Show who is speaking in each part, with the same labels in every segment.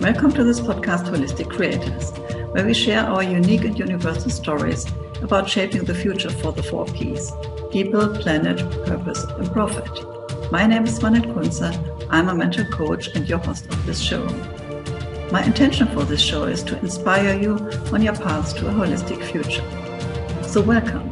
Speaker 1: Welcome to this podcast, Holistic Creators, where we share our unique and universal stories about shaping the future for the 4Ps: people, planet, purpose, and profit. My name is Swanette. I'm a mental coach and your host of this show. My intention for this show is to inspire you on your path to a holistic future. So welcome.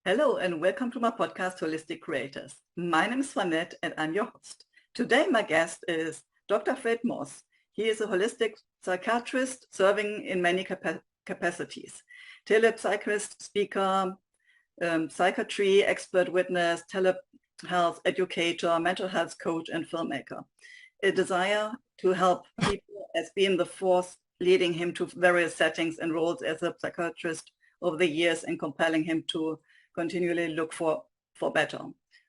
Speaker 1: Hello and welcome to my podcast, Holistic Creators. My name is Swanette and I'm your host. Today my guest is Dr. Fred Moss. He is a holistic psychiatrist serving in many capacities: telepsychiatrist, speaker, psychiatry, expert witness, telehealth, educator, mental health coach, and filmmaker. A desire to help people has been the force leading him to various settings and roles as a psychiatrist over the years and compelling him to continually look for better,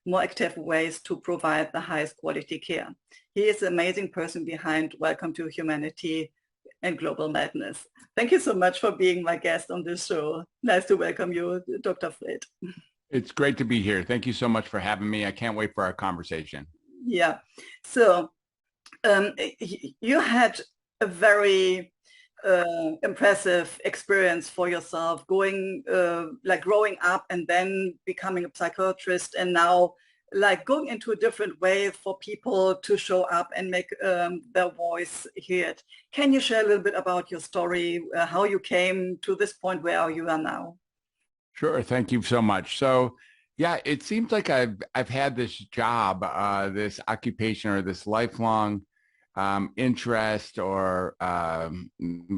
Speaker 1: more active ways to provide the highest quality care. He is an amazing person behind Welcome to Humanity and Global Madness. Thank you so much for being my guest on this show. Nice to welcome you, Dr. Fred.
Speaker 2: It's great to be here. Thank you so much for having me. I can't wait for our conversation.
Speaker 1: Yeah. So you had a very impressive experience for yourself, growing up and then becoming a psychiatrist, and now going into a different way for people to show up and make their voice heard. Can you share a little bit about your story, how you came to this point where you are now?
Speaker 2: Sure. Thank you so much. So yeah, it seems like I've had this job, this occupation, or this lifelong interest, or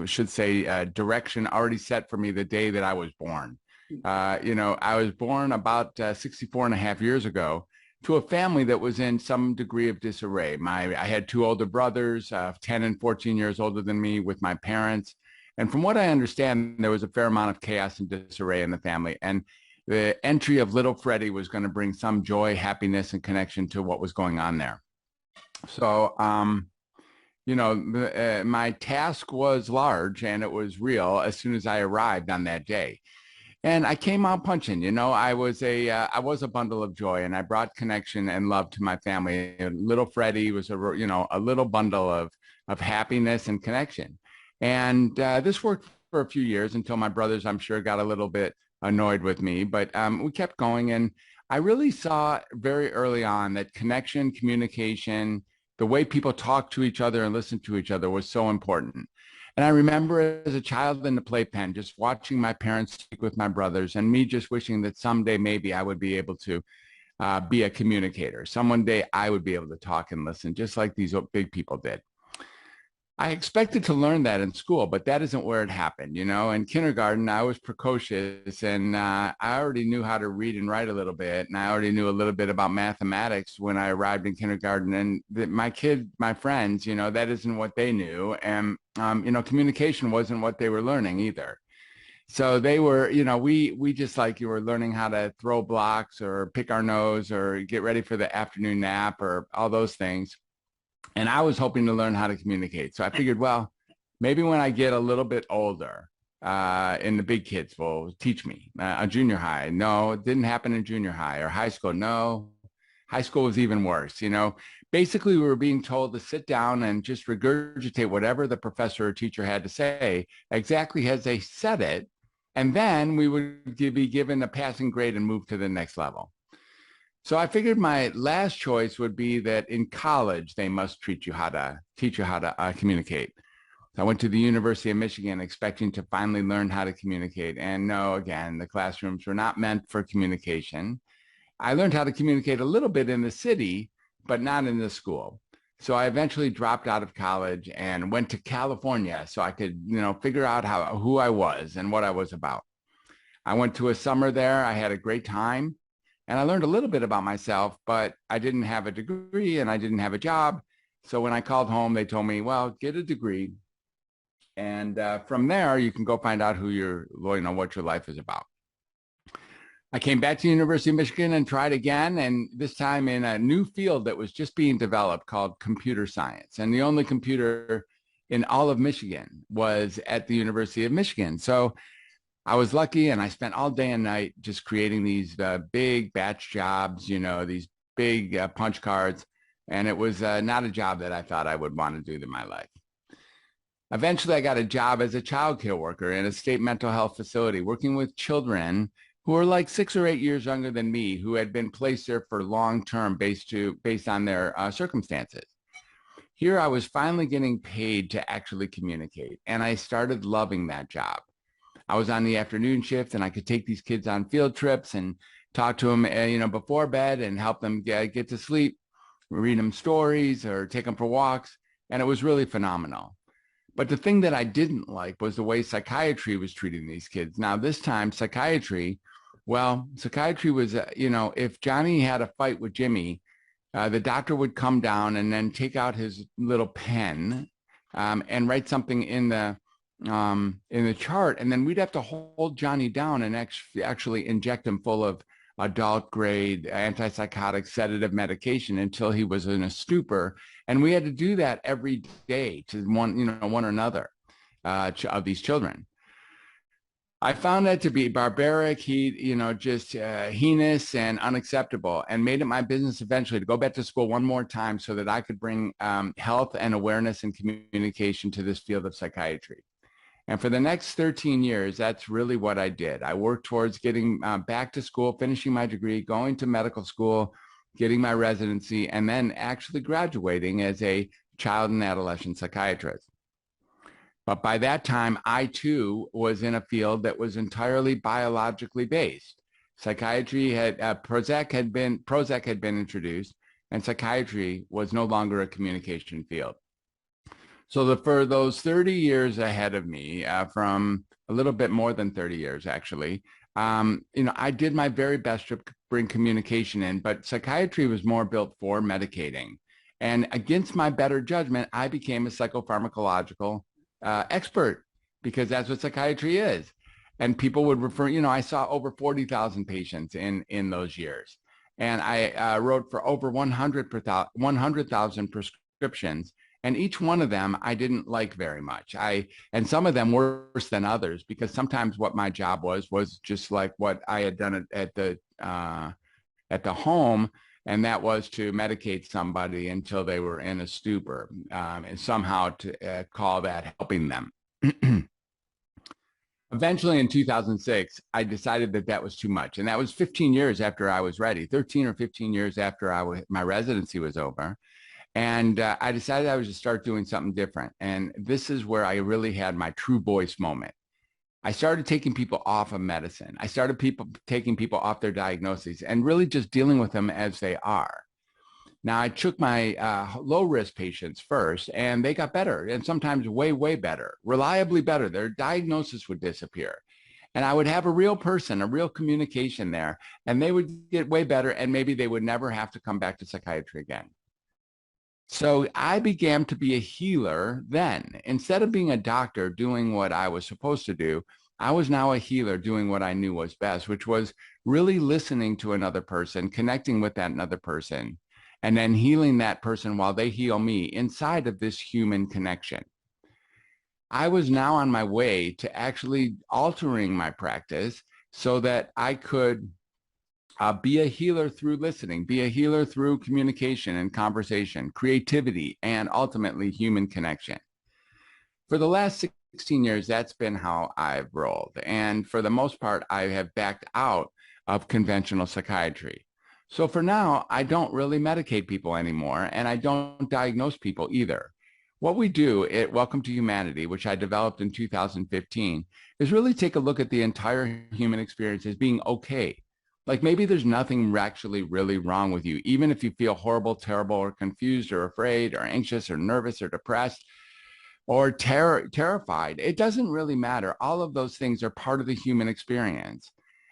Speaker 2: should say direction already set for me the day that I was born. I was born about 64 and a half years ago to a family that was in some degree of disarray. I had two older brothers, 10 and 14 years older than me, with my parents. And from what I understand, there was a fair amount of chaos and disarray in the family. And the entry of little Freddie was going to bring some joy, happiness, and connection to what was going on there. So, my task was large and it was real as soon as I arrived on that day. And I came out punching. I was a bundle of joy, and I brought connection and love to my family. And little Freddie was a little bundle of happiness and connection. And this worked for a few years until my brothers, I'm sure, got a little bit annoyed with me. But we kept going, and I really saw very early on that connection, communication, the way people talk to each other and listen to each other was so important. And I remember as a child in the playpen, just watching my parents speak with my brothers, and me just wishing that someday maybe I would be able to be a communicator. One day I would be able to talk and listen, just like these big people did. I expected to learn that in school, but that isn't where it happened. In kindergarten, I was precocious, and I already knew how to read and write a little bit. And I already knew a little bit about mathematics when I arrived in kindergarten. And my friends, that isn't what they knew. And, communication wasn't what they were learning either. So they were, we just you were learning how to throw blocks or pick our nose or get ready for the afternoon nap or all those things. And I was hoping to learn how to communicate. So I figured, well, maybe when I get a little bit older, and the big kids will teach me. A junior high, no, it didn't happen in junior high. Or high school, no. High school was even worse. Basically, we were being told to sit down and just regurgitate whatever the professor or teacher had to say, exactly as they said it. And then we would be given a passing grade and move to the next level. So I figured my last choice would be that in college, they must teach you how to communicate. So I went to the University of Michigan expecting to finally learn how to communicate. And no, again, the classrooms were not meant for communication. I learned how to communicate a little bit in the city, but not in the school. So I eventually dropped out of college and went to California so I could, figure out who I was and what I was about. I went to a summer there. I had a great time. And I learned a little bit about myself, but I didn't have a degree and I didn't have a job. So when I called home, they told me, well, get a degree. And from there, you can go find out what your life is about. I came back to the University of Michigan and tried again, and this time in a new field that was just being developed called computer science. And the only computer in all of Michigan was at the University of Michigan. So I was lucky, and I spent all day and night just creating these big batch jobs, these big punch cards. And it was not a job that I thought I would want to do in my life. Eventually, I got a job as a child care worker in a state mental health facility, working with children who were like 6 or 8 years younger than me, who had been placed there for long term based on their circumstances. Here, I was finally getting paid to actually communicate, and I started loving that job. I was on the afternoon shift, and I could take these kids on field trips and talk to them, before bed and help them get to sleep, read them stories, or take them for walks, and it was really phenomenal. But the thing that I didn't like was the way psychiatry was treating these kids. Now, this time, psychiatry was, if Johnny had a fight with Jimmy, the doctor would come down and then take out his little pen and write something in the chart, and then we'd have to hold Johnny down and actually inject him full of adult grade antipsychotic sedative medication until he was in a stupor. And we had to do that every day to one or another of these children. I found that to be barbaric, heinous and unacceptable, and made it my business eventually to go back to school one more time so that I could bring health and awareness and communication to this field of psychiatry. And for the next 13 years, that's really what I did. I worked towards getting back to school, finishing my degree, going to medical school, getting my residency, and then actually graduating as a child and adolescent psychiatrist. But by that time, I too was in a field that was entirely biologically based. Psychiatry Prozac had been introduced, and psychiatry was no longer a communication field. So for those 30 years ahead of me, from a little bit more than 30 years, actually, I did my very best to bring communication in, but psychiatry was more built for medicating. And against my better judgment, I became a psychopharmacological expert, because that's what psychiatry is. And people would refer, I saw over 40,000 patients in those years. And I wrote for over 100,000 prescriptions. And each one of them I didn't like very much. And some of them worse than others, because sometimes what my job was just like what I had done at the home, and that was to medicate somebody until they were in a stupor, and somehow to call that helping them. Eventually, in 2006, I decided that was too much, and that was 15 years after I was ready, 13 or 15 years after my residency was over. And I decided I would just start doing something different. And this is where I really had my true voice moment. I started taking people off of medicine. I started taking people off their diagnoses and really just dealing with them as they are. Now, I took my low-risk patients first, and they got better, and sometimes way, way better, reliably better. Their diagnosis would disappear. And I would have a real person, a real communication there, and they would get way better, and maybe they would never have to come back to psychiatry again. So I began to be a healer then. Instead of being a doctor doing what I was supposed to do, I was now a healer doing what I knew was best, which was really listening to another person, connecting with that another person, and then healing that person while they heal me inside of this human connection. I was now on my way to actually altering my practice so that I could be a healer through listening, be a healer through communication and conversation, creativity, and ultimately human connection. For the last 16 years, that's been how I've rolled. And for the most part, I have backed out of conventional psychiatry. So for now, I don't really medicate people anymore, and I don't diagnose people either. What we do at Welcome to Humanity, which I developed in 2015, is really take a look at the entire human experience as being okay. Like maybe there's nothing actually really wrong with you, even if you feel horrible, terrible, or confused, or afraid, or anxious, or nervous, or depressed, or terrified. It doesn't really matter. All of those things are part of the human experience.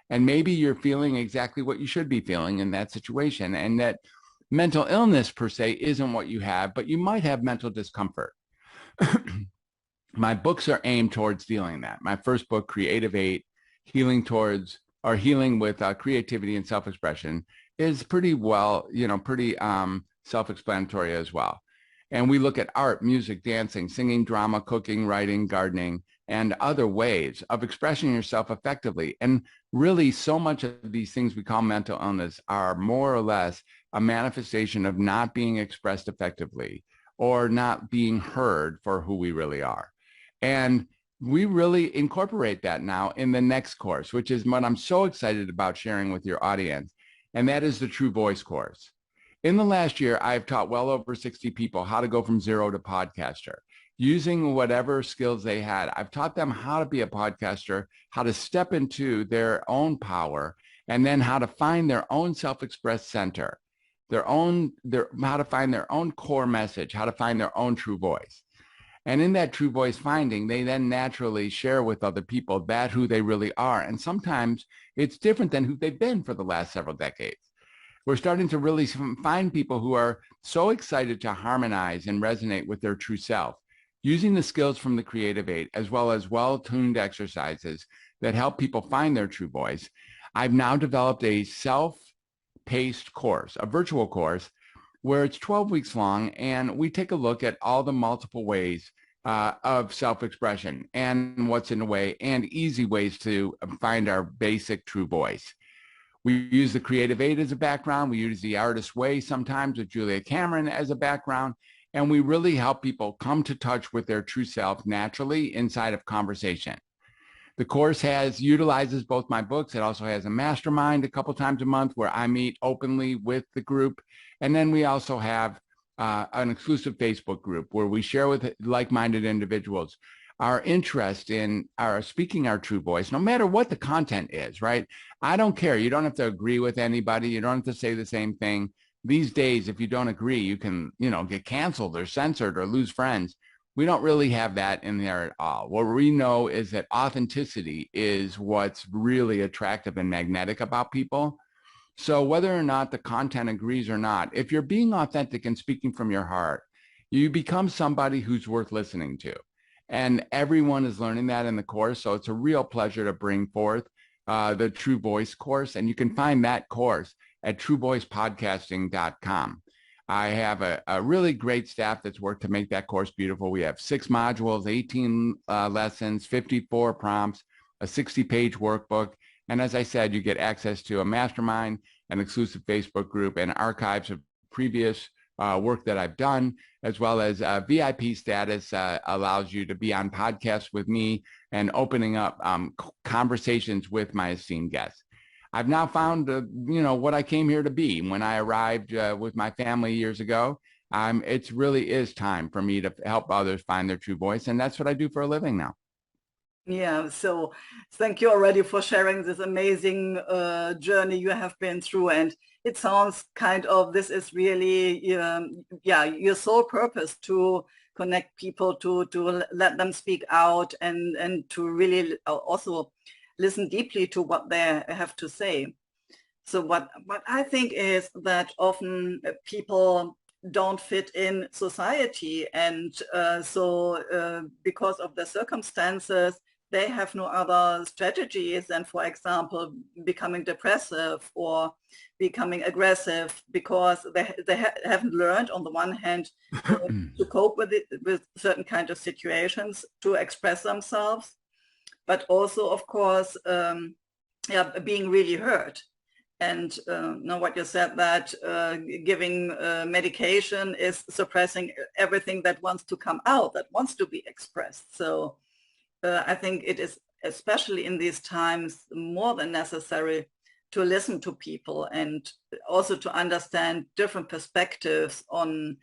Speaker 2: And maybe you're feeling exactly what you should be feeling in that situation, and that mental illness per se isn't what you have, but you might have mental discomfort. My books are aimed towards dealing that. My first book, Creative 8, Healing with Creativity and Self-Expression, is pretty self-explanatory as well. And we look at art, music, dancing, singing, drama, cooking, writing, gardening, and other ways of expressing yourself effectively. And really, so much of these things we call mental illness are more or less a manifestation of not being expressed effectively or not being heard for who we really are. And we really incorporate that now in the next course, which is what I'm so excited about sharing with your audience. And that is the True Voice course. In the last year, I've taught well over 60 people how to go from zero to podcaster using whatever skills they had. I've taught them how to be a podcaster, how to step into their own power, and then how to find their own self-expressed center, how to find their own core message, how to find their own true voice. And in that true voice finding, they then naturally share with other people that who they really are. And sometimes it's different than who they've been for the last several decades. We're starting to really find people who are so excited to harmonize and resonate with their true self, using the skills from the Creative 8, as well as well-tuned exercises that help people find their true voice. I've now developed a self-paced course, a virtual course, where it's 12 weeks long, and we take a look at all the multiple ways of self-expression and what's in the way, and easy ways to find our basic true voice. We use the Creative 8 as a background. We use the Artist Way sometimes with Julia Cameron as a background. And we really help people come to touch with their true self naturally inside of conversation. The course utilizes both my books. It also has a mastermind a couple times a month where I meet openly with the group. And then we also have an exclusive Facebook group where we share with like-minded individuals our interest in speaking our true voice, no matter what the content is, right? I don't care. You don't have to agree with anybody. You don't have to say the same thing. These days, if you don't agree, you can, get canceled or censored or lose friends. We don't really have that in there at all. What we know is that authenticity is what's really attractive and magnetic about people. So whether or not the content agrees or not, if you're being authentic and speaking from your heart, you become somebody who's worth listening to. And everyone is learning that in the course. So it's a real pleasure to bring forth the True Voice course. And you can find that course at truevoicepodcasting.com. I have a really great staff that's worked to make that course beautiful. We have 6 modules, 18 lessons, 54 prompts, a 60-page workbook. And as I said, you get access to a mastermind, an exclusive Facebook group, and archives of previous work that I've done, as well as VIP status allows you to be on podcasts with me and opening up conversations with my esteemed guests. I've now found, what I came here to be. When I arrived with my family years ago, it really is time for me to help others find their true voice, and that's what I do for a living now.
Speaker 1: Yeah, so thank you already for sharing this amazing journey you have been through. And it sounds this is really, your sole purpose to connect people, to let them speak out and to really also listen deeply to what they have to say. So what I think is that often people don't fit in society, and because of the circumstances, they have no other strategies than, for example, becoming depressive or becoming aggressive, because they haven't learned, on the one hand, to cope with certain kind of situations, to express themselves, but also, of course, being really hurt. And what you said, that giving medication is suppressing everything that wants to come out, that wants to be expressed. So I think it is, especially in these times, more than necessary to listen to people and also to understand different perspectives on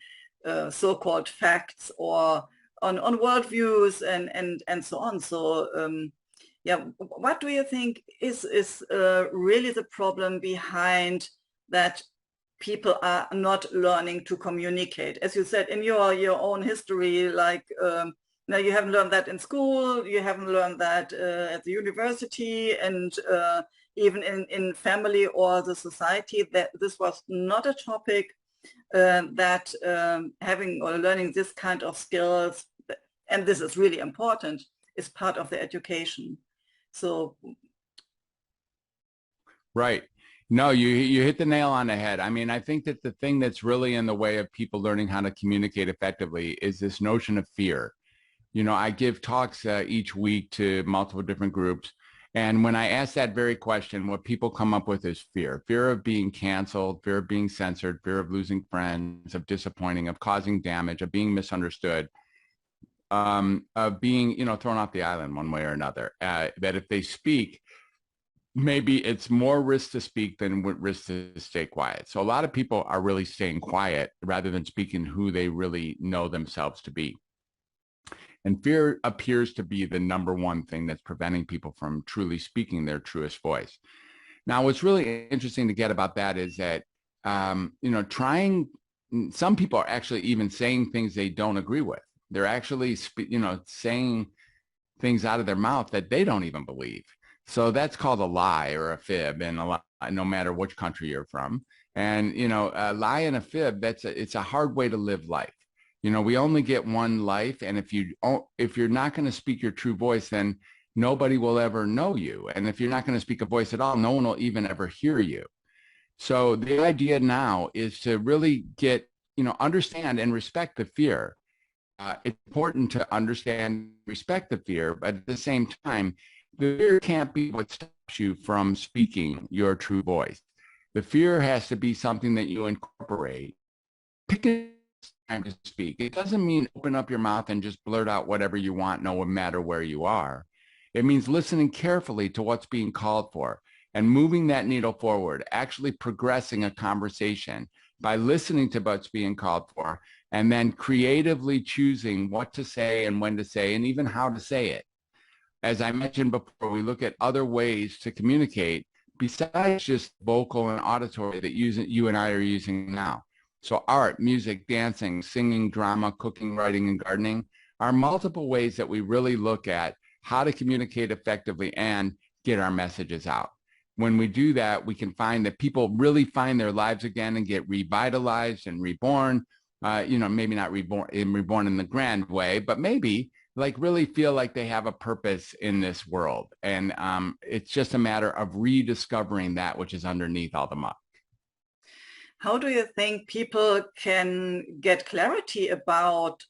Speaker 1: so-called facts or on worldviews and so on. So what do you think is really the problem behind that people are not learning to communicate? As you said in your own history, like now you haven't learned that in school, you haven't learned that at the university, and even in family or the society, that this was not a topic that having or learning this kind of skills, and this is really important, is part of the education. So
Speaker 2: right. No, you hit the nail on the head. I mean, I think that the thing that's really in the way of people learning how to communicate effectively is this notion of fear. I give talks each week to multiple different groups. And when I ask that very question, what people come up with is fear of being canceled, fear of being censored, fear of losing friends, of disappointing, of causing damage, of being misunderstood. of being, thrown off the island one way or another. That if they speak, maybe it's more risk to speak than risk to stay quiet. So a lot of people are really staying quiet rather than speaking who they really know themselves to be. And fear appears to be the number one thing that's preventing people from truly speaking their truest voice. Now, what's really interesting to get about that is that, some people are actually even saying things they don't agree with. They're actually, saying things out of their mouth that they don't even believe. So that's called a lie or a fib, and no matter which country you're from. And, a lie and a fib, it's a hard way to live life. We only get one life. And if you're not going to speak your true voice, then nobody will ever know you. And if you're not going to speak a voice at all, no one will even ever hear you. So the idea now is to really understand and respect the fear. It's important to understand, respect the fear, but at the same time, the fear can't be what stops you from speaking your true voice. The fear has to be something that you incorporate. Pick a time to speak. It doesn't mean open up your mouth and just blurt out whatever you want, no matter where you are. It means listening carefully to what's being called for and moving that needle forward, actually progressing a conversation by listening to what's being called for, and then creatively choosing what to say and when to say, and even how to say it. As I mentioned before, we look at other ways to communicate besides just vocal and auditory that you and I are using now. So art, music, dancing, singing, drama, cooking, writing, and gardening are multiple ways that we really look at how to communicate effectively and get our messages out. When we do that, we can find that people really find their lives again and get revitalized and reborn. Maybe not reborn in the grand way, but maybe really feel like they have a purpose in this world. And it's just a matter of rediscovering that which is underneath all the muck.
Speaker 1: How do you think people can get clarity about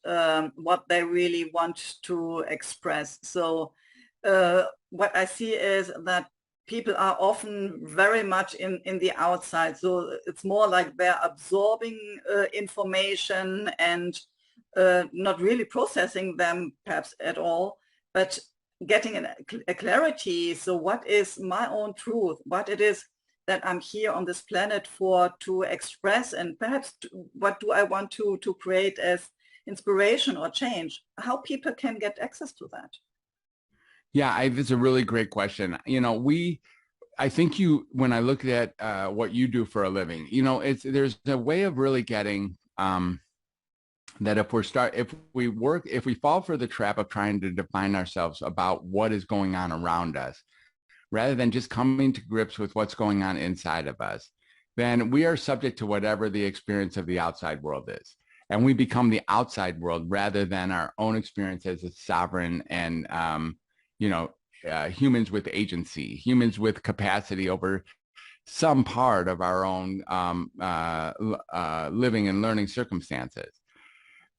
Speaker 1: what they really want to express? So what I see is that people are often very much in the outside. So it's more like they're absorbing information and not really processing them perhaps at all, but getting a clarity. So what is my own truth? What it is that I'm here on this planet for, to express, and perhaps what do I want to create as inspiration or change? How people can get access to that?
Speaker 2: Yeah, it's a really great question. I think when I look at what you do for a living, there's a way of really getting that if we fall for the trap of trying to define ourselves about what is going on around us, rather than just coming to grips with what's going on inside of us, then we are subject to whatever the experience of the outside world is. And we become the outside world rather than our own experience as a sovereign and, humans with agency, humans with capacity over some part of our own living and learning circumstances.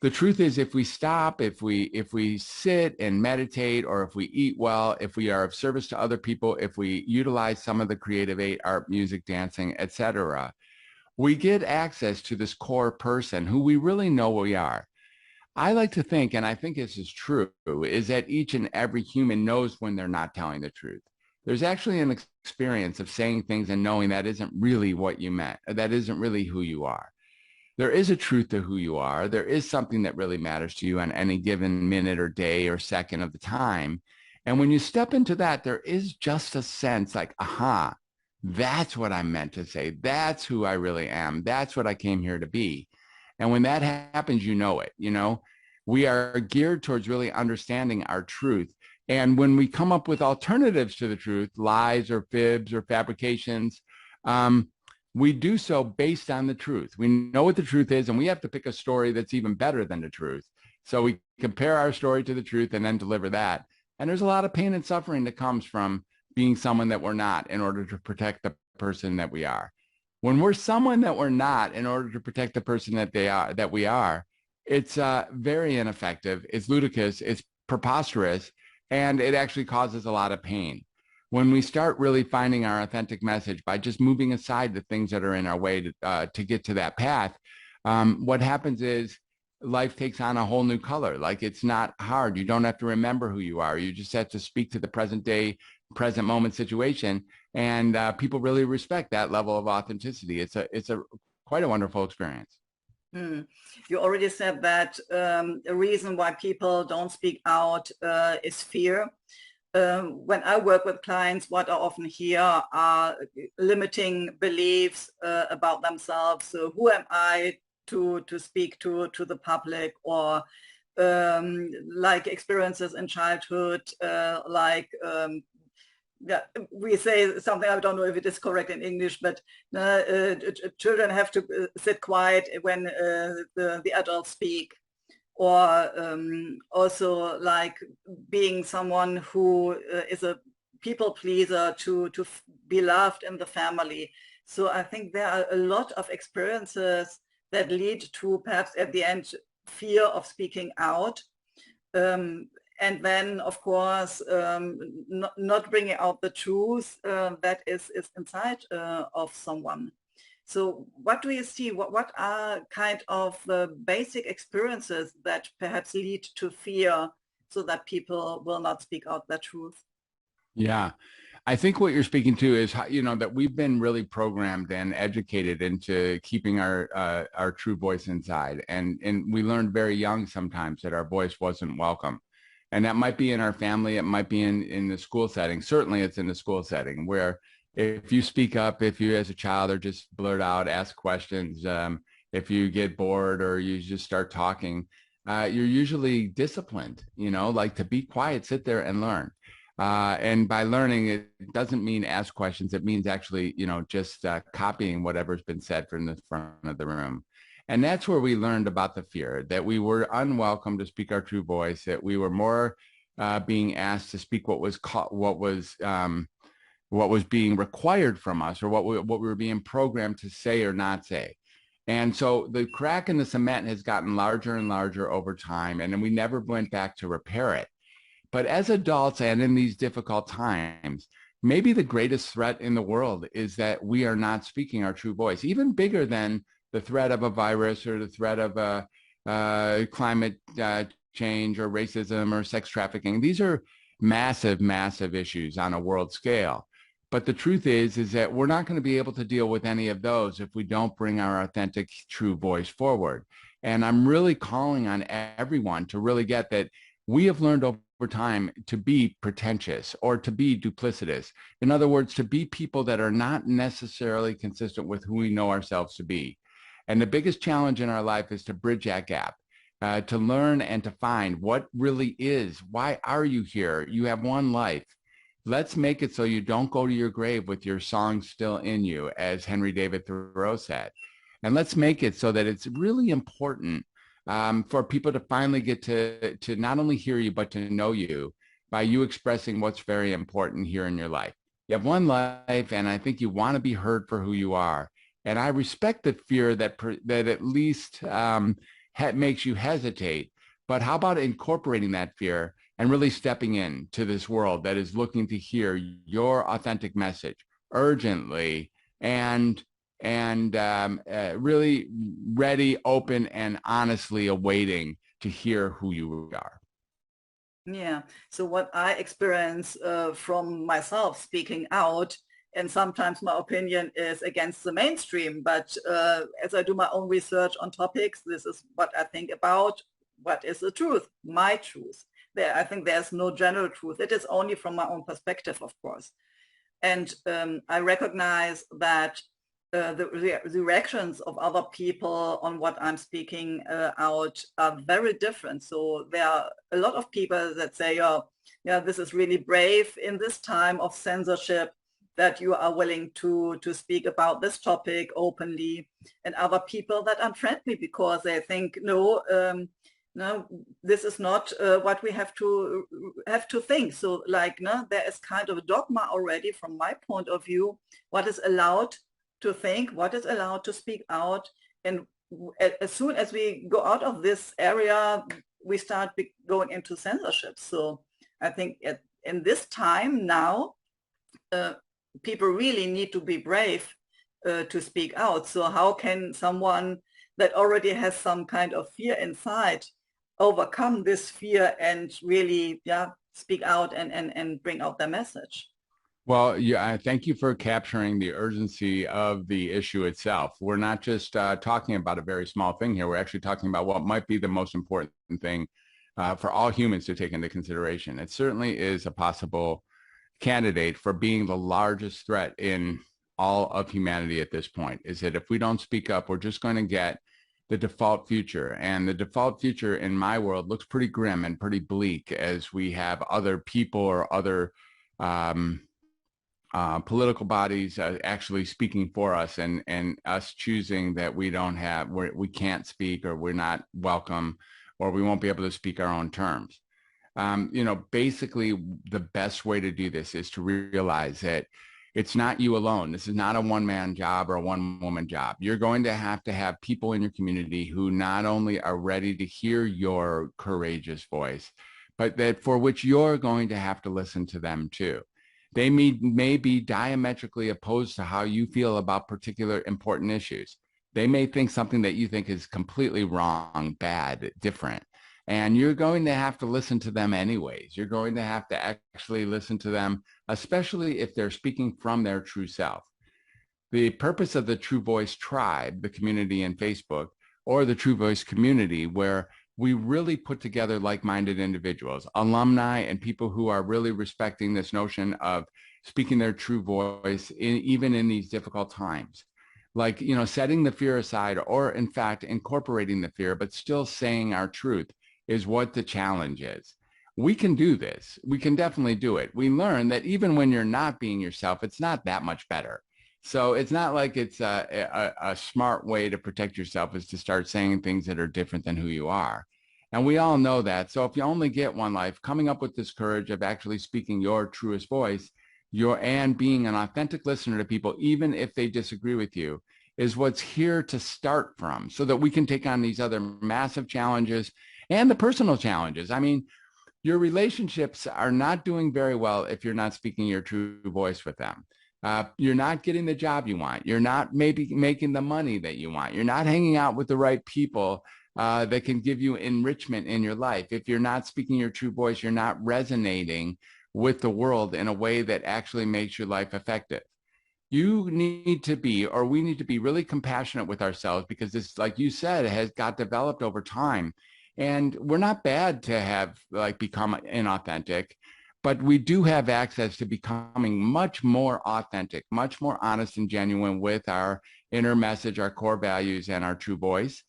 Speaker 2: The truth is, if we stop, if we sit and meditate, or if we eat well, if we are of service to other people, if we utilize some of the creative art, music, dancing, etc., we get access to this core person who we really know we are. I like to think, and I think this is true, is that each and every human knows when they're not telling the truth. There's actually an experience of saying things and knowing that isn't really what you meant, or that isn't really who you are. There is a truth to who you are. There is something that really matters to you on any given minute or day or second of the time. And when you step into that, there is just a sense like, aha, that's what I meant to say. That's who I really am. That's what I came here to be. And when that happens, you know it. We are geared towards really understanding our truth. And when we come up with alternatives to the truth, lies or fibs or fabrications, we do so based on the truth. We know what the truth is, and we have to pick a story that's even better than the truth. So we compare our story to the truth and then deliver that. And there's a lot of pain and suffering that comes from being someone that we're not in order to protect the person that we are. When we're someone that we're not in order to protect the person that we are, it's very ineffective. It's ludicrous. It's preposterous. And it actually causes a lot of pain. When we start really finding our authentic message by just moving aside the things that are in our way to get to that path, what happens is life takes on a whole new color. Like it's not hard. You don't have to remember who you are. You just have to speak to the present day, present moment situation. And people really respect that level of authenticity. It's a quite a wonderful experience.
Speaker 1: Hmm. You already said that a reason why people don't speak out is fear. When I work with clients, what I often hear are limiting beliefs about themselves. So who am I to speak to the public, or like experiences in childhood, yeah, we say something, I don't know if it is correct in English, but children have to sit quiet when the adults speak, or also like being someone who is a people pleaser to be loved in the family. So I think there are a lot of experiences that lead to perhaps at the end fear of speaking out. And then, of course, not bringing out the truth that is inside of someone. So what do you see? What are kind of the basic experiences that perhaps lead to fear so that people will not speak out the truth?
Speaker 2: Yeah. I think what you're speaking to is how, that we've been really programmed and educated into keeping our true voice inside. And we learned very young sometimes that our voice wasn't welcome. And that might be in our family. It might be in the school setting. Certainly it's in the school setting where if you speak up, if you as a child are just blurt out, ask questions, if you get bored or you just start talking, you're usually disciplined, like to be quiet, sit there and learn. And by learning, it doesn't mean ask questions. It means actually, just copying whatever's been said from the front of the room. And that's where we learned about the fear, that we were unwelcome to speak our true voice, that we were more being asked to speak what was being required from us, or what we were being programmed to say or not say. And so the crack in the cement has gotten larger and larger over time, and then we never went back to repair it. But as adults and in these difficult times, maybe the greatest threat in the world is that we are not speaking our true voice, even bigger than the threat of a virus or the threat of climate change or racism or sex trafficking. These are massive, massive issues on a world scale. But the truth is that we're not going to be able to deal with any of those if we don't bring our authentic, true voice forward. And I'm really calling on everyone to really get that we have learned over time to be pretentious or to be duplicitous. In other words, to be people that are not necessarily consistent with who we know ourselves to be. And the biggest challenge in our life is to bridge that gap, to learn and to find what really is. Why are you here? You have one life. Let's make it so you don't go to your grave with your song still in you, as Henry David Thoreau said. And let's make it so that it's really important for people to finally get to not only hear you, but to know you by you expressing what's very important here in your life. You have one life, and I think you want to be heard for who you are. And I respect the fear that at least makes you hesitate. But how about incorporating that fear and really stepping into this world that is looking to hear your authentic message urgently and really ready, open, and honestly awaiting to hear who you are.
Speaker 1: Yeah. So what I experience from myself speaking out, and sometimes my opinion is against the mainstream, but as I do my own research on topics, this is what I think about what is the truth, my truth. I think there's no general truth. It is only from my own perspective, of course. And I recognize that the reactions of other people on what I'm speaking out are very different. So there are a lot of people that say, oh, yeah, this is really brave in this time of censorship that you are willing to speak about this topic openly, and other people that are friendly because they think, no, no, this is not what we have to think. So like, no, there is kind of a dogma already from my point of view, what is allowed to think, what is allowed to speak out. And as soon as we go out of this area, we start going into censorship. So I think in this time now, people really need to be brave to speak out. So how can someone that already has some kind of fear inside overcome this fear and really, yeah, speak out and bring out their message?
Speaker 2: Well, yeah, thank you for capturing the urgency of the issue itself. We're not just talking about a very small thing here. We're actually talking about what might be the most important thing for all humans to take into consideration. It certainly is a possible candidate for being the largest threat in all of humanity at this point, is that if we don't speak up, we're just going to get the default future. And the default future in my world looks pretty grim and pretty bleak, as we have other people or other um, political bodies actually speaking for us, and us choosing that we can't speak, or we're not welcome, or we won't be able to speak our own terms. Basically the best way to do this is to realize that it's not you alone. This is not a one-man job or a one-woman job. You're going to have people in your community who not only are ready to hear your courageous voice, but that for which you're going to have to listen to them too. They may be diametrically opposed to how you feel about particular important issues. They may think something that you think is completely wrong, bad, different. And you're going to have to listen to them anyways. You're going to have to actually listen to them, especially if they're speaking from their true self. The purpose of the True Voice Tribe, the community in Facebook, or the True Voice community, where we really put together like-minded individuals, alumni, and people who are really respecting this notion of speaking their true voice, even in these difficult times. Like, setting the fear aside, or in fact, incorporating the fear, but still saying our truth, is what the challenge is. We can do this. We can definitely do it. We learn that even when you're not being yourself, it's not that much better. So it's not like it's a smart way to protect yourself is to start saying things that are different than who you are. And we all know that. So if you only get one life, coming up with this courage of actually speaking your truest voice, and being an authentic listener to people, even if they disagree with you, is what's here to start from, so that we can take on these other massive challenges and the personal challenges. I mean, your relationships are not doing very well if you're not speaking your true voice with them. You're not getting the job you want. You're not maybe making the money that you want. You're not hanging out with the right people that can give you enrichment in your life. If you're not speaking your true voice, you're not resonating with the world in a way that actually makes your life effective. You need to be, or we need to be, really compassionate with ourselves, because this, like you said, has got developed over time. And we're not bad to have become inauthentic, but we do have access to becoming much more authentic, much more honest and genuine with our inner message, our core values, and our true voice.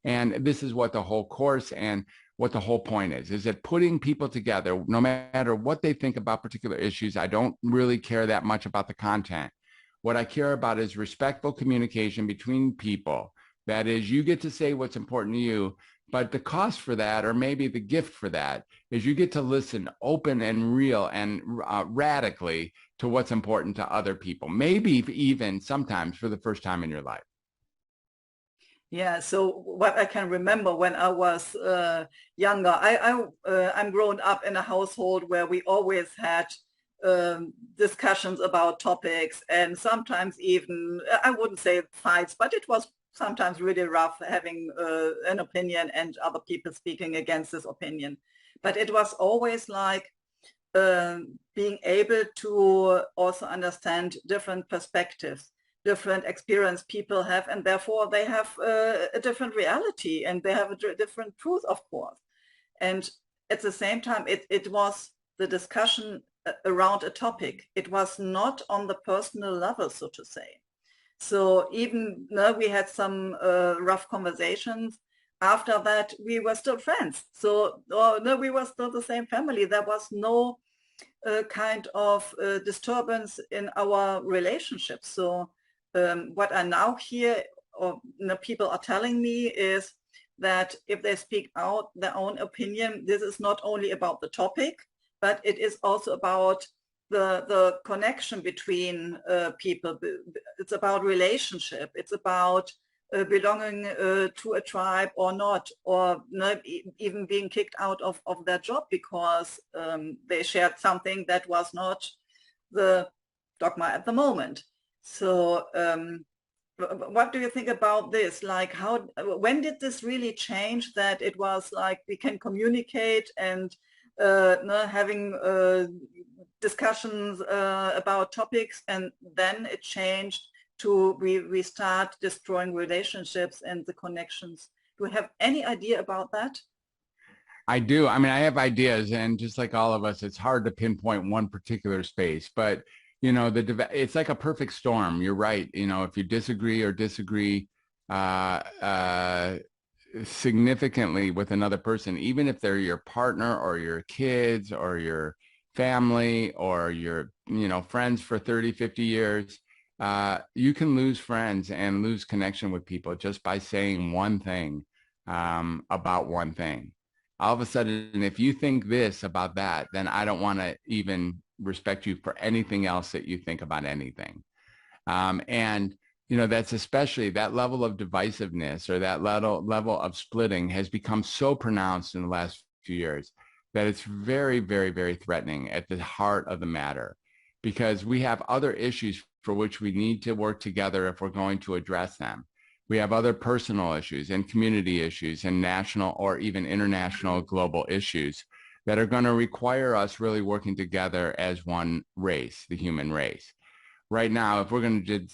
Speaker 2: And this is what the whole course and what the whole point is that putting people together, no matter what they think about particular issues. I don't really care that much about the content. What I care about is respectful communication between people. That is, you get to say what's important to you, but the cost for that, or maybe the gift for that, is you get to listen open and real and radically to what's important to other people, maybe even sometimes for the first time in your life.
Speaker 1: Yeah, so what I can remember when I was younger, I'm grown up in a household where we always had discussions about topics, and sometimes even, I wouldn't say fights, but it was sometimes really rough having an opinion and other people speaking against this opinion. But it was always like being able to also understand different perspectives, different experience people have, and therefore they have a different reality, and they have a different truth, of course. And at the same time, it was the discussion around a topic. It was not on the personal level, so to say. So even though we had some rough conversations, after that we were still friends. So no, we were still the same family. There was no kind of disturbance in our relationship. So what I now hear, or people are telling me, is that if they speak out their own opinion, this is not only about the topic, but it is also about the connection between people. It's about relationship. It's about belonging to a tribe or not, or not even being kicked out of their job because they shared something that was not the dogma at the moment. So what do you think about this? Like, when did this really change, that it was like we can communicate and having discussions about topics, and then it changed to we start destroying relationships and the connections? Do you have any idea about that?
Speaker 2: I do. I mean, I have ideas, and just like all of us, it's hard to pinpoint one particular space. But it's like a perfect storm. You're right. If you disagree uh, uh, significantly with another person, even if they're your partner or your kids or your family or your friends for 30, 50 years, you can lose friends and lose connection with people just by saying one thing about one thing. All of a sudden, if you think this about that, then I don't want to even respect you for anything else that you think about anything. And that's especially that level of divisiveness, or that level of splitting has become so pronounced in the last few years that it's very, very, very threatening at the heart of the matter, because we have other issues for which we need to work together if we're going to address them. We have other personal issues and community issues and national or even international global issues that are going to require us really working together as one race, the human race. Right now, if we're going to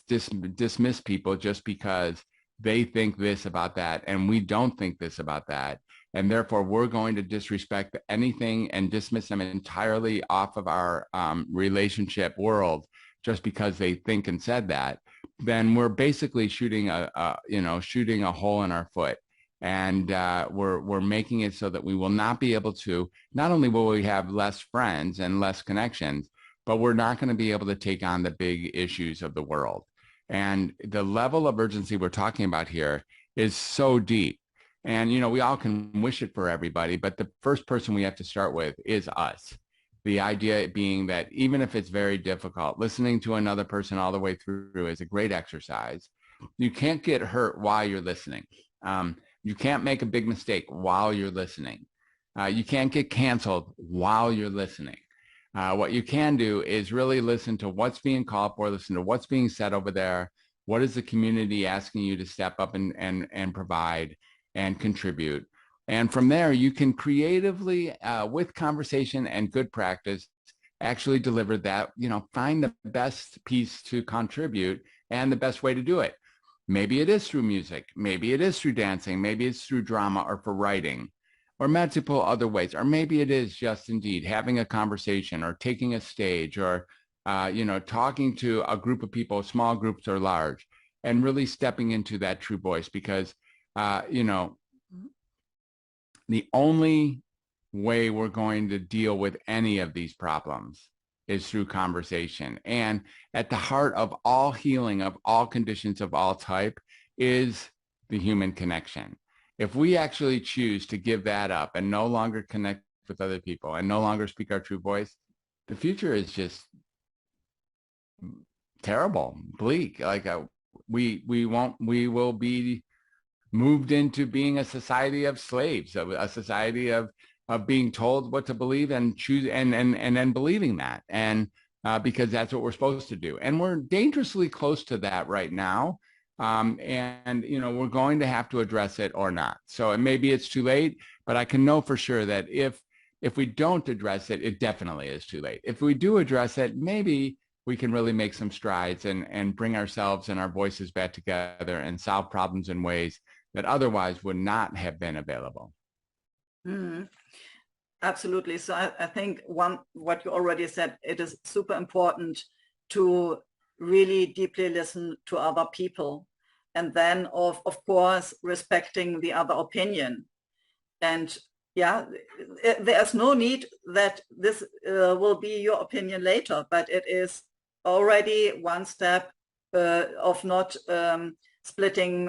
Speaker 2: dismiss people just because they think this about that and we don't think this about that, and therefore we're going to disrespect anything and dismiss them entirely off of our relationship world just because they think and said that, then we're basically shooting a hole in our foot. And we're making it so that we will not be able to, not only will we have less friends and less connections, but we're not going to be able to take on the big issues of the world. And the level of urgency we're talking about here is so deep. And, we all can wish it for everybody, but the first person we have to start with is us. The idea being that even if it's very difficult, listening to another person all the way through is a great exercise. You can't get hurt while you're listening. You can't make a big mistake while you're listening. You can't get canceled while you're listening. What you can do is really listen to what's being called for, listen to what's being said over there. What is the community asking you to step up and provide and contribute? And from there, you can creatively, with conversation and good practice, actually deliver that, find the best piece to contribute and the best way to do it. Maybe it is through music. Maybe it is through dancing. Maybe it's through drama or for writing, or multiple other ways. Or maybe it is just indeed having a conversation or taking a stage or, talking to a group of people, small groups or large, and really stepping into that true voice. Because, the only way we're going to deal with any of these problems is through conversation. And at the heart of all healing, of all conditions of all type, is the human connection. If we actually choose to give that up and no longer connect with other people and no longer speak our true voice, the future is just terrible, bleak. Like we will be moved into being a society of slaves, a society of being told what to believe and choose and then believing that, and because that's what we're supposed to do. And we're dangerously close to that right now. And we're going to have to address it or not. So maybe it's too late, but I can know for sure that if we don't address it, it definitely is too late. If we do address it, maybe we can really make some strides and bring ourselves and our voices back together and solve problems in ways that otherwise would not have been available.
Speaker 1: Mm, absolutely. So I think what you already said, it is super important to really deeply listen to other people, and then of course respecting the other opinion. And yeah, there's no need that this will be your opinion later, but it is already one step of not splitting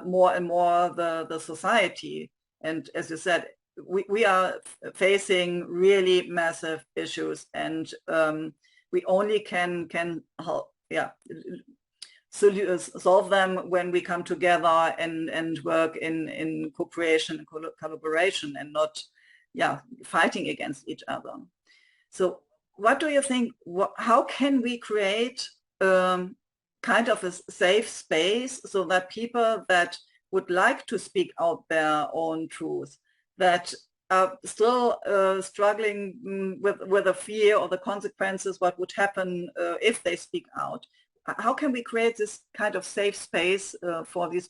Speaker 1: more and more the society. And as you said, we are facing really massive issues, and we only can help, solve them when we come together and work in cooperation and collaboration, and not fighting against each other. So what do you think, how can we create kind of a safe space so that people that would like to speak out their own truth, that are still struggling with the fear or the consequences, what would happen if they speak out. How can we create this kind of safe space for these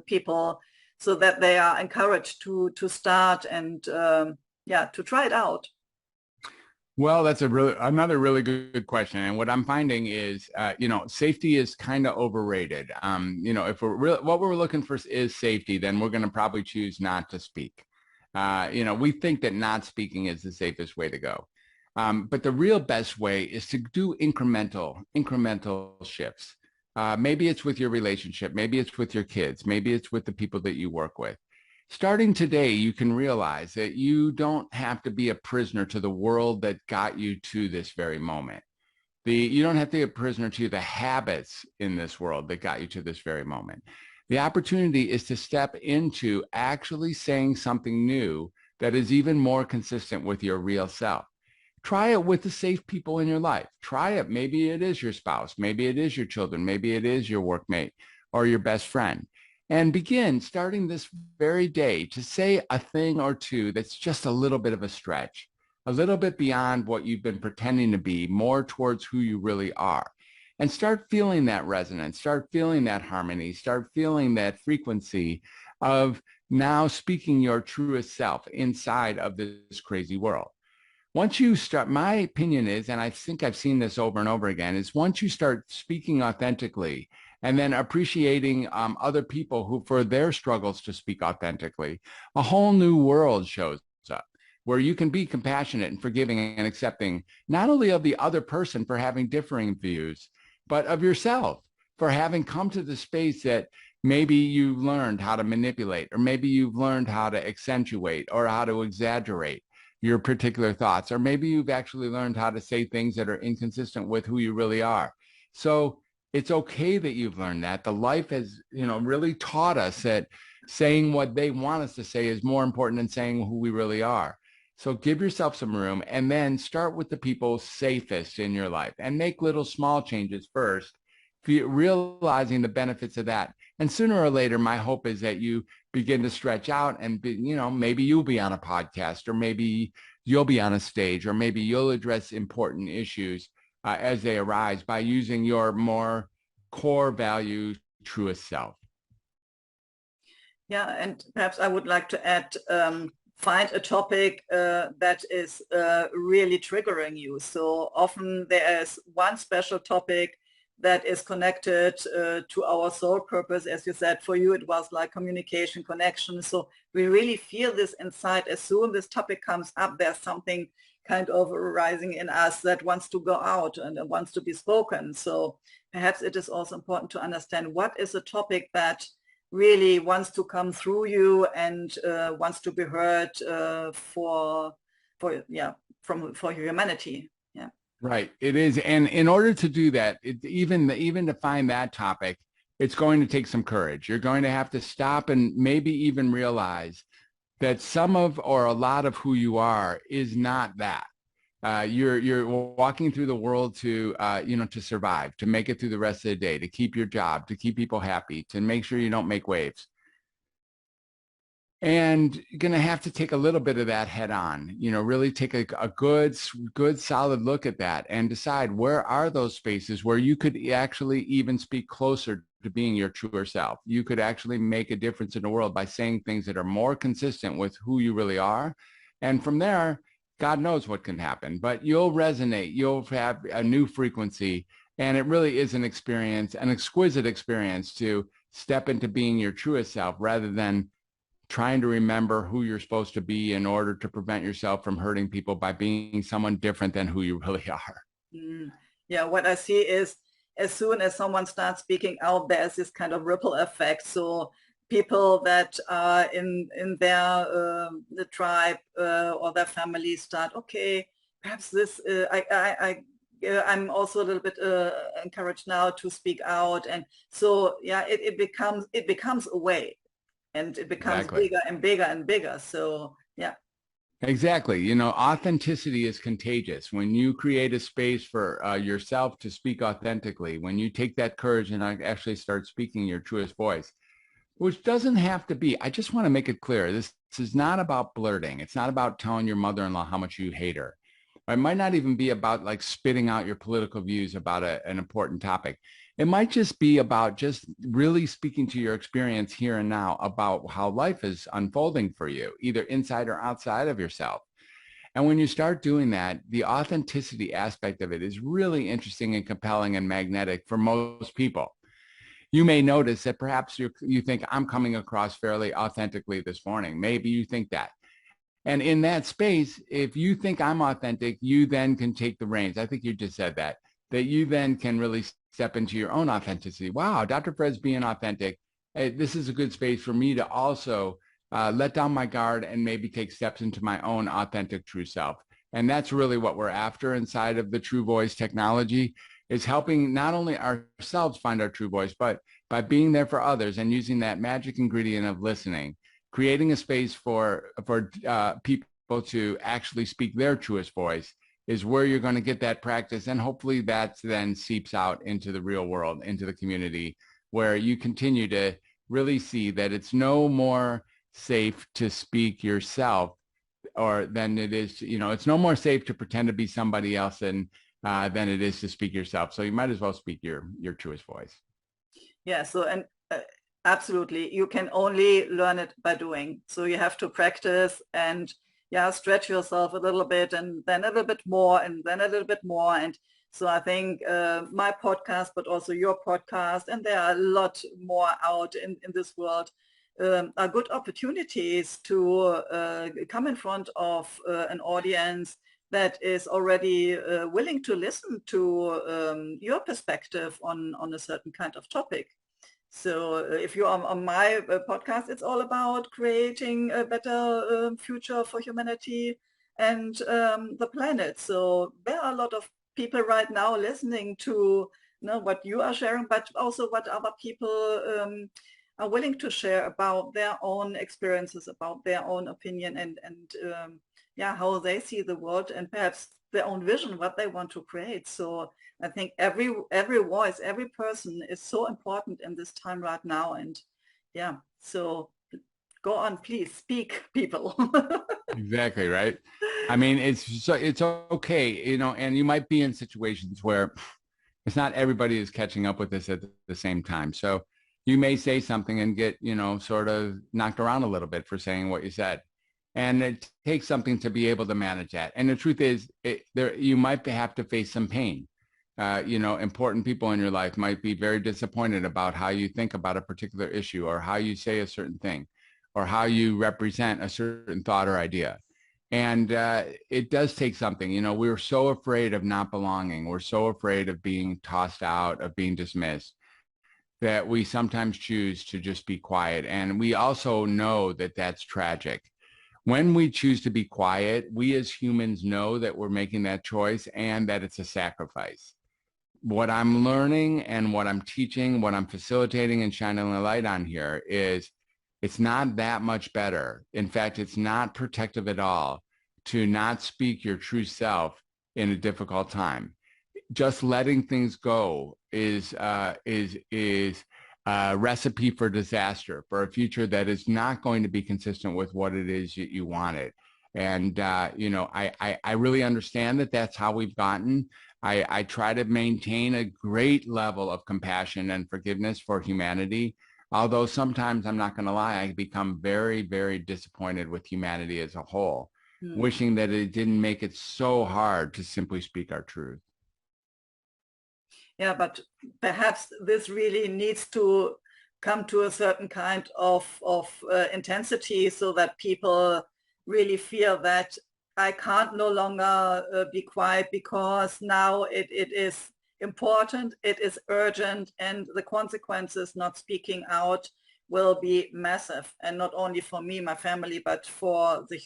Speaker 1: people so that they are encouraged to start and to try it out?
Speaker 2: Well, that's another really good question. And what I'm finding is, safety is kind of overrated. If what we're looking for is safety, then we're going to probably choose not to speak. We think that not speaking is the safest way to go. But the real best way is to do incremental shifts. Maybe it's with your relationship. Maybe it's with your kids. Maybe it's with the people that you work with. Starting today, you can realize that you don't have to be a prisoner to the world that got you to this very moment. You don't have to be a prisoner to the habits in this world that got you to this very moment. The opportunity is to step into actually saying something new that is even more consistent with your real self. Try it with the safe people in your life. Try it. Maybe it is your spouse. Maybe it is your children. Maybe it is your workmate or your best friend. And begin starting this very day to say a thing or two that's just a little bit of a stretch, a little bit beyond what you've been pretending to be, more towards who you really are. And start feeling that resonance, start feeling that harmony, start feeling that frequency of now speaking your truest self inside of this crazy world. Once you start, my opinion is, and I think I've seen this over and over again, is once you start speaking authentically and then appreciating other people who, for their struggles to speak authentically, a whole new world shows up where you can be compassionate and forgiving and accepting, not only of the other person for having differing views, but of yourself for having come to the space that maybe you learned how to manipulate, or maybe you've learned how to accentuate or how to exaggerate your particular thoughts, or maybe you've actually learned how to say things that are inconsistent with who you really are. So it's okay that you've learned that. The life has, really taught us that saying what they want us to say is more important than saying who we really are. So give yourself some room and then start with the people safest in your life and make little small changes first, realizing the benefits of that. And sooner or later, my hope is that you begin to stretch out and, maybe you'll be on a podcast, or maybe you'll be on a stage, or maybe you'll address important issues as they arise by using your more core value, truest self.
Speaker 1: Yeah, and perhaps I would like to add, find a topic that is really triggering you. So often there is one special topic that is connected to our soul purpose. As you said, for you it was like communication, connection. So we really feel this inside. As soon as this topic comes up, there's something kind of rising in us that wants to go out and wants to be spoken. So perhaps it is also important to understand what is a topic that really wants to come through you and wants to be heard for humanity. Yeah.
Speaker 2: Right. It is. And in order to do that, even to find that topic, it's going to take some courage. You're going to have to stop and maybe even realize that some of or a lot of who you are is not that. You're walking through the world to to survive, to make it through the rest of the day, to keep your job, to keep people happy, to make sure you don't make waves. And you're going to have to take a little bit of that head on, really take a good, solid look at that and decide where are those spaces where you could actually even speak closer to being your truer self. You could actually make a difference in the world by saying things that are more consistent with who you really are. And from there, God knows what can happen, but you'll resonate, you'll have a new frequency. And it really is an experience, an exquisite experience to step into being your truest self rather than trying to remember who you're supposed to be in order to prevent yourself from hurting people by being someone different than who you really are.
Speaker 1: Yeah, what I see is as soon as someone starts speaking out, there's this kind of ripple effect. So people that are in their the tribe or their family start, okay, perhaps this, I'm also a little bit encouraged now to speak out. And so, yeah, it becomes a way. And it becomes bigger and bigger and bigger. So, yeah.
Speaker 2: Exactly. You know, authenticity is contagious. When you create a space for yourself to speak authentically, when you take that courage and actually start speaking your truest voice, which doesn't have to be, I just want to make it clear. This is not about blurting. It's not about telling your mother-in-law how much you hate her. It might not even be about like spitting out your political views about an important topic. It might just be about just really speaking to your experience here and now about how life is unfolding for you, either inside or outside of yourself. And when you start doing that, the authenticity aspect of it is really interesting and compelling and magnetic for most people. You may notice that perhaps you think I'm coming across fairly authentically this morning. Maybe you think that. And in that space, if you think I'm authentic, you then can take the reins. I think you just said that you then can really step into your own authenticity. Wow, Dr. Fred's being authentic. Hey, this is a good space for me to also let down my guard and maybe take steps into my own authentic true self. And that's really what we're after inside of the True Voice technology, is helping not only ourselves find our true voice, but by being there for others and using that magic ingredient of listening, creating a space for people to actually speak their truest voice is where you're going to get that practice. And hopefully that then seeps out into the real world, into the community, where you continue to really see that it's no more safe to speak yourself or than it is, it's no more safe to pretend to be somebody else than it is to speak yourself. So you might as well speak your truest voice.
Speaker 1: Yeah, so and absolutely, you can only learn it by doing. So you have to practice and stretch yourself a little bit and then a little bit more and then a little bit more. And so I think my podcast, but also your podcast, and there are a lot more out in this world, are good opportunities to come in front of an audience that is already willing to listen to your perspective on a certain kind of topic. So if you're on my podcast, it's all about creating a better future for humanity and the planet. So there are a lot of people right now listening to what you are sharing, but also what other people are willing to share about their own experiences, about their own opinion, and how they see the world, and perhaps their own vision, what they want to create. So I think every voice, every person is so important in this time right now. And so go on, please speak, people.
Speaker 2: Exactly, right. I mean, it's okay, and you might be in situations where it's not everybody is catching up with this at the same time. So you may say something and get, sort of knocked around a little bit for saying what you said. And it takes something to be able to manage that. And the truth is, you might have to face some pain. Important people in your life might be very disappointed about how you think about a particular issue, or how you say a certain thing, or how you represent a certain thought or idea. And it does take something. We're so afraid of not belonging. We're so afraid of being tossed out, of being dismissed, that we sometimes choose to just be quiet. And we also know that that's tragic. When we choose to be quiet, we as humans know that we're making that choice and that it's a sacrifice. What I'm learning and what I'm teaching, what I'm facilitating and shining a light on here is it's not that much better. In fact, it's not protective at all to not speak your true self in a difficult time. Just letting things go is a recipe for disaster, for a future that is not going to be consistent with what it is you wanted. And, I really understand that that's how we've gotten. I try to maintain a great level of compassion and forgiveness for humanity. Although sometimes, I'm not going to lie, I become very, very disappointed with humanity as a whole, wishing that it didn't make it so hard to simply speak our truth.
Speaker 1: Yeah, but perhaps this really needs to come to a certain kind of intensity, so that people really feel that I can't no longer be quiet, because now it is important, it is urgent, and the consequences not speaking out will be massive, and not only for me, my family, but for the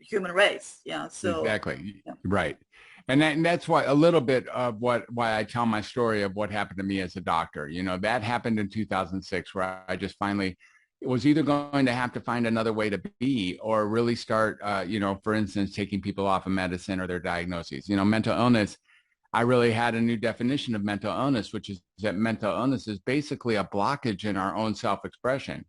Speaker 1: human race. Yeah. So
Speaker 2: exactly. Yeah. Right. And that's why a little bit of why I tell my story of what happened to me as a doctor. That happened in 2006, where I just finally, was either going to have to find another way to be or really start, for instance, taking people off of medicine or their diagnoses. Mental illness, I really had a new definition of mental illness, which is that mental illness is basically a blockage in our own self-expression.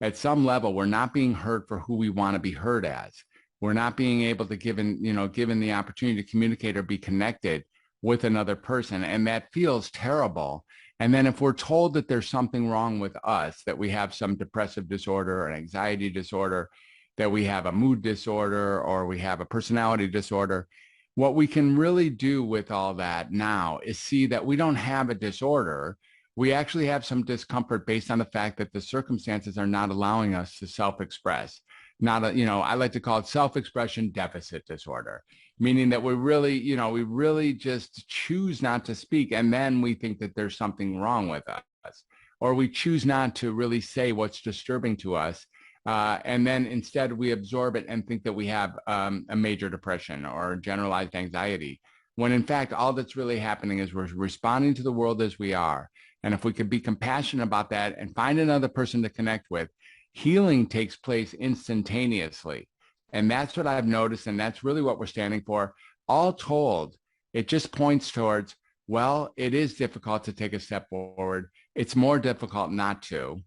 Speaker 2: At some level, we're not being heard for who we want to be heard as. We're not being able to given the opportunity to communicate or be connected with another person. And that feels terrible. And then if we're told that there's something wrong with us, that we have some depressive disorder or an anxiety disorder, that we have a mood disorder or we have a personality disorder, what we can really do with all that now is see that we don't have a disorder. We actually have some discomfort based on the fact that the circumstances are not allowing us to self-express. I like to call it self-expression deficit disorder, meaning that we really just choose not to speak. And then we think that there's something wrong with us, or we choose not to really say what's disturbing to us. And then instead we absorb it and think that we have a major depression or generalized anxiety, when in fact, all that's really happening is we're responding to the world as we are. And if we could be compassionate about that and find another person to connect with, healing takes place instantaneously. And that's what I've noticed. And that's really what we're standing for. All told, it just points towards, well, it is difficult to take a step forward. It's more difficult not to.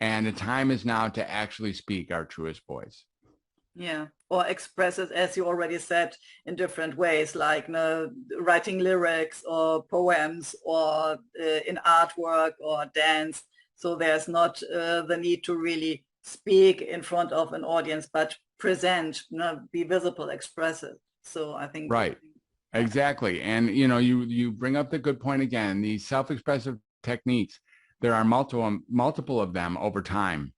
Speaker 2: And the time is now to actually speak our truest voice.
Speaker 1: Yeah, or express it, as you already said, in different ways, like writing lyrics or poems or in artwork or dance. So there's not the need to really speak in front of an audience, but present, be visible, express it. So I think
Speaker 2: right, exactly. And you bring up the good point again. These self-expressive techniques, there are multiple of them over time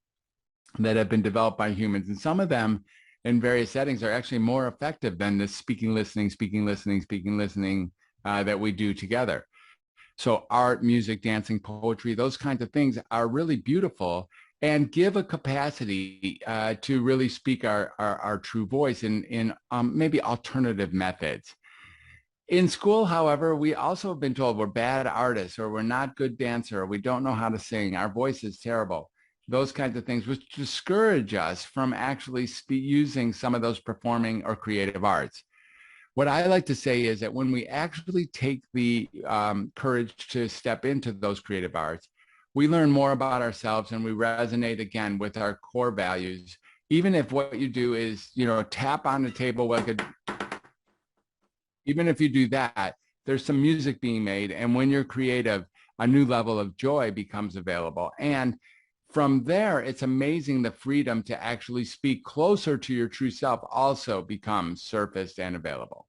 Speaker 2: that have been developed by humans, and some of them in various settings are actually more effective than the speaking, listening that we do together. So art, music, dancing, poetry, those kinds of things are really beautiful and give a capacity to really speak our true voice in maybe alternative methods. In school, however, we also have been told we're bad artists or we're not good dancer or we don't know how to sing. Our voice is terrible. Those kinds of things, which discourage us from actually using some of those performing or creative arts. What I like to say is that when we actually take the courage to step into those creative arts, we learn more about ourselves and we resonate again with our core values. Even if what you do is, tap on the table even if you do that, there's some music being made. And when you're creative, a new level of joy becomes available. And from there, it's amazing the freedom to actually speak closer to your true self also becomes surfaced and available.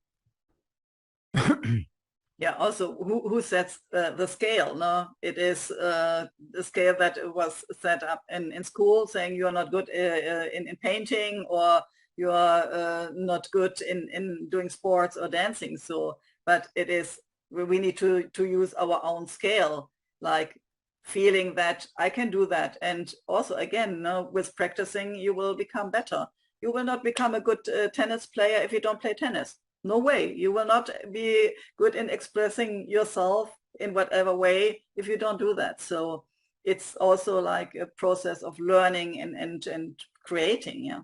Speaker 1: Yeah, also, who sets the scale? No, it is the scale that was set up in school, saying you are not good in painting, or you are not good in doing sports or dancing. So, but it is, we need to use our own scale, like feeling that I can do that. And also, again, with practicing, you will become better. You will not become a good tennis player if you don't play tennis. No way. You will not be good in expressing yourself in whatever way if you don't do that. So it's also like a process of learning and creating. Yeah.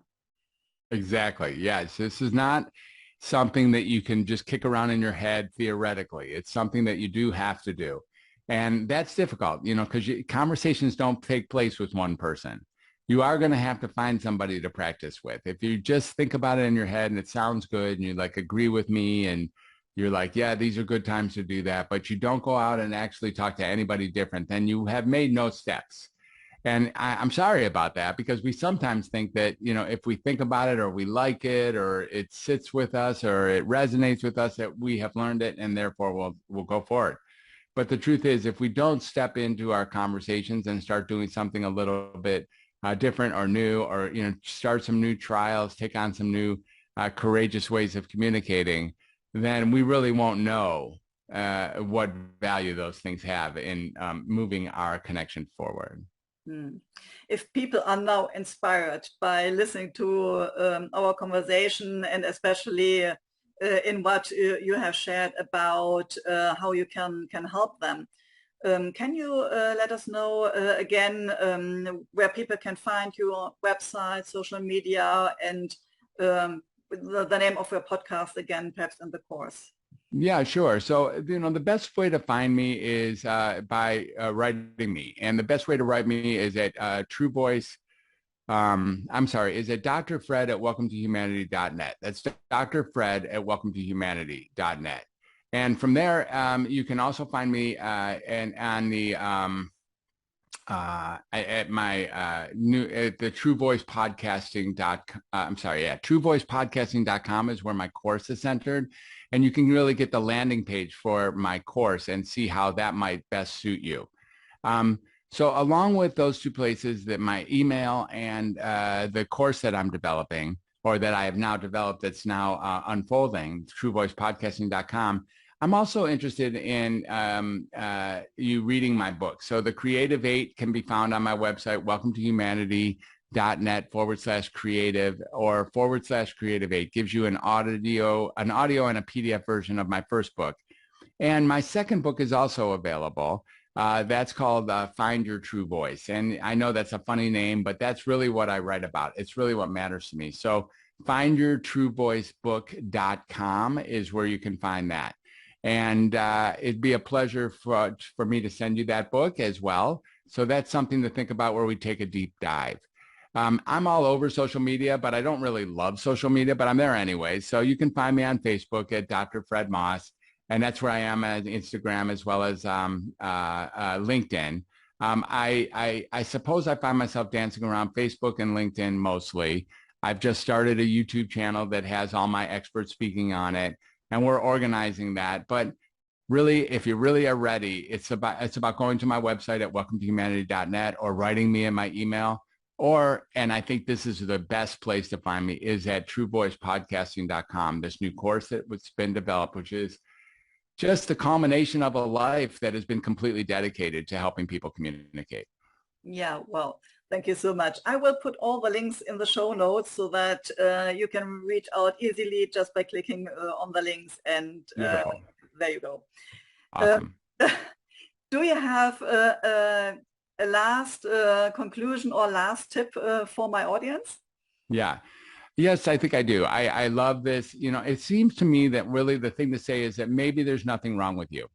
Speaker 2: Exactly. Yes. This is not something that you can just kick around in your head theoretically. It's something that you do have to do. And that's difficult, because conversations don't take place with one person. You are going to have to find somebody to practice with. If you just think about it in your head and it sounds good and you agree with me and you're like, yeah, these are good times to do that, but you don't go out and actually talk to anybody different, then you have made no steps. And I'm sorry about that, because we sometimes think that, if we think about it or we like it or it sits with us or it resonates with us, that we have learned it and therefore we'll go forward. But the truth is, if we don't step into our conversations and start doing something a little bit different or new, or, start some new trials, take on some new courageous ways of communicating, then we really won't know what value those things have in moving our connection forward.
Speaker 1: If people are now inspired by listening to our conversation, and especially in what you have shared about how you can help them, Can you let us know again where people can find your website, social media, and the name of your podcast again, perhaps in the course?
Speaker 2: Yeah, sure. So, the best way to find me is by writing me. And the best way to write me is at True Voice. Is at Dr. Fred at welcometohumanity.net. That's Dr. Fred at welcometohumanity.net. And from there, you can also find me at the True Voice Podcasting truevoicepodcasting.com is where my course is centered. And you can really get the landing page for my course and see how that might best suit you. So along with those two places, that my email and the course that I'm developing, or that I have now developed that's now unfolding, truevoicepodcasting.com, I'm also interested in you reading my book. So The Creative 8 can be found on my website, welcometohumanity.net/creative or /creative 8. Gives you an audio and a PDF version of my first book. And my second book is also available. That's called Find Your True Voice. And I know that's a funny name, but that's really what I write about. It's really what matters to me. So findyourtruevoicebook.com is where you can find that. And it'd be a pleasure for me to send you that book as well. So that's something to think about, where we take a deep dive. I'm all over social media, but I don't really love social media, but I'm there anyway. So you can find me on Facebook at Dr. Fred Moss. And that's where I am on Instagram, as well as LinkedIn. I suppose I find myself dancing around Facebook and LinkedIn mostly. I've just started a YouTube channel that has all my experts speaking on it, and we're organizing that. But really, if you really are ready, it's about going to my website at welcometohumanity.net or writing me in my email. And I think this is the best place to find me, is at truevoicepodcasting.com, this new course that's been developed, which is just the culmination of a life that has been completely dedicated to helping people communicate.
Speaker 1: Yeah, well, thank you so much. I will put all the links in the show notes so that you can reach out easily just by clicking on the links, and there you go.
Speaker 2: Awesome.
Speaker 1: Do you have a last conclusion or last tip for my audience?
Speaker 2: Yeah. Yes, I think I do. I love this. It seems to me that really the thing to say is that maybe there's nothing wrong with you.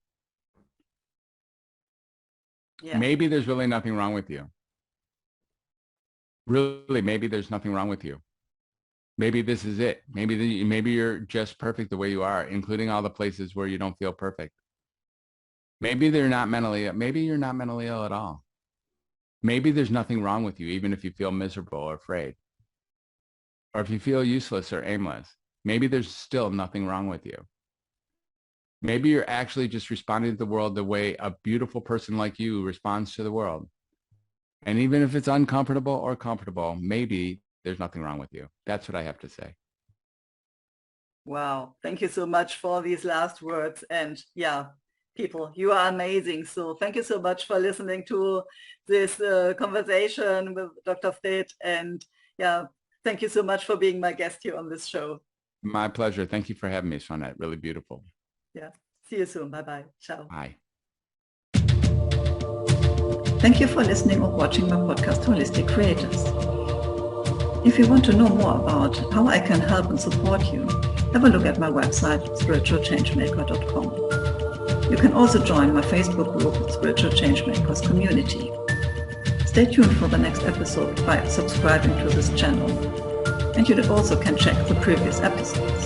Speaker 2: Yeah. Maybe there's really nothing wrong with you. Really, maybe there's nothing wrong with you. Maybe this is it. Maybe you're just perfect the way you are, including all the places where you don't feel perfect. Maybe you're not mentally ill at all. Maybe there's nothing wrong with you, even if you feel miserable or afraid. Or if you feel useless or aimless, maybe there's still nothing wrong with you. Maybe you're actually just responding to the world the way a beautiful person like you responds to the world. And even if it's uncomfortable or comfortable, maybe there's nothing wrong with you. That's what I have to say.
Speaker 1: Wow. Thank you so much for these last words. And yeah, people, you are amazing. So thank you so much for listening to this conversation with Dr. Fred. And yeah, thank you so much for being my guest here on this show.
Speaker 2: My pleasure. Thank you for having me, Swanette. Really beautiful.
Speaker 1: Yeah. See you soon. Bye-bye. Ciao.
Speaker 2: Bye.
Speaker 1: Thank you for listening or watching my podcast, Holistic Creators. If you want to know more about how I can help and support you, have a look at my website, spiritualchangemaker.com. You can also join my Facebook group, Spiritual Changemakers Community. Stay tuned for the next episode by subscribing to this channel. And you also can check the previous episodes.